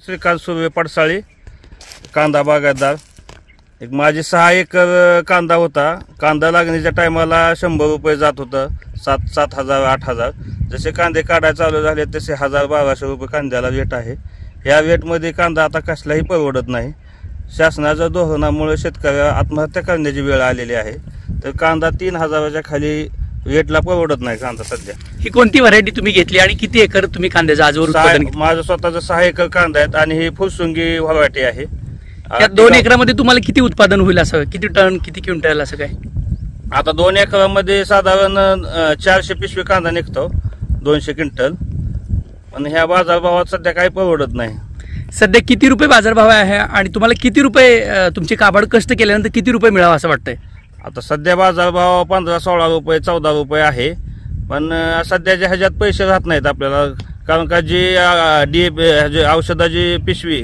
श्रीकांत सुर्वे पडसाळी, कांदा बागायतदार। एक माझे 6 एकर कांदा होता। कांदा लागणीच्या टायमाला 100 रुपये जात होतं, 7,000 8,000। जसे कांदे काढायला चालू झाले तसे 1,000-1,200 रुपये कांद्याला रेट आहे। या रेटमध्ये कांदा आता कसलाही परवडत नाही। शासनाच्या धोरणामुळे शेतकऱ्याला आत्महत्या करण्याची वेळ आलेली आहे। तर कांदा 3,000च्या खाली रेटला परवडत नाही कांदा सध्या। ही कोणती व्हरायटी तुम्ही घेतली आणि किती एकर तुम्ही कांद्याचं आजवर उत्पादन घेतलं? माझं स्वतःचं 6 एकर कांदा आहेत आणि ही फुलसुंगी व्हरायटी आहे। या 2 एकरामध्ये तुम्हाला किती उत्पादन होईल, असं किती टन किती क्विंटल असं काय? आता 2 एकरामध्ये साधारण 400 पिशवी कांदा निघतो, 200 क्विंटल। पण ह्या बाजारभावात सध्या काही परवडत नाही। सध्या किती रुपये बाजारभाव आहे आणि तुम्हाला किती रुपये तुमचे काबाड कष्ट केल्यानंतर किती रुपये मिळावं असं वाटतंय? आता सध्या बाजारभाव 15-16 रुपये 14 रुपये आहे। पण सध्याच्या ह्याच्यात पैसे राहत नाहीत आपल्याला, कारण का जी औषधाची पिशवी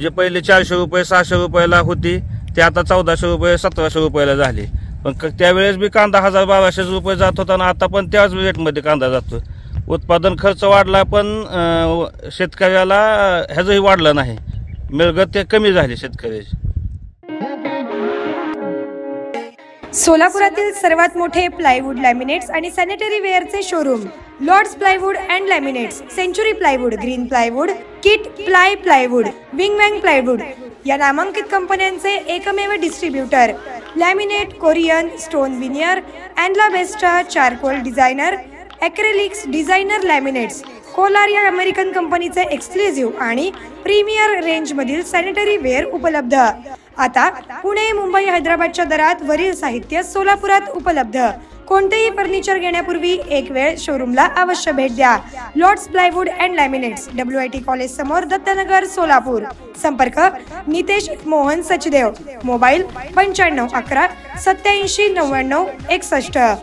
जे पहिले 400 रुपये 600 रुपयाला होती ती आता 1400 रुपये 1700 रुपयाला झाली। पण त्यावेळेस बी कांदा 1,000-1,200 रुपये जात होता आणि आता पण त्याच रेटमध्ये कांदा जातो। उत्पादन खर्च वाढला पण शेतकऱ्याला ह्याचंही वाढलं नाही, मिळकत ते कमी झाली शेतकऱ्याची। सोलापुरातील सर्वात मोठे प्लायवूड, लॅमिनेट्स आणि सॅनिटरी वेअरचे showroom Lords plywood and laminates, century plywood, green plywood, kit plywood, विंग वॅंग प्लायवूड या नामांकित कंपन्यांचे एकमेव distributor. Laminate, Corian, stone veneer, अँडला बेस्टा, charcoal designer, acrylics designer laminates, कोलार या अमेरिकन कंपनीचे एक्सक्लुझिव्ह आणि प्रीमियर रेंजमधील सॅनिटरी वेअर उपलब्ध। आता पुणे, मुंबई, हैदराबादच्या दरात वरील साहित्य सोलापुरात उपलब्ध। कोणतेही फर्निचर घेण्यापूर्वी एक वेळ शोरूमला अवश्य भेट द्या। Lords plywood and laminates, WIT college समोर, दत्तनगर, सोलापूर। संपर्क नितेश मोहन सचदेव, मोबाईल 95 11 87 99 61।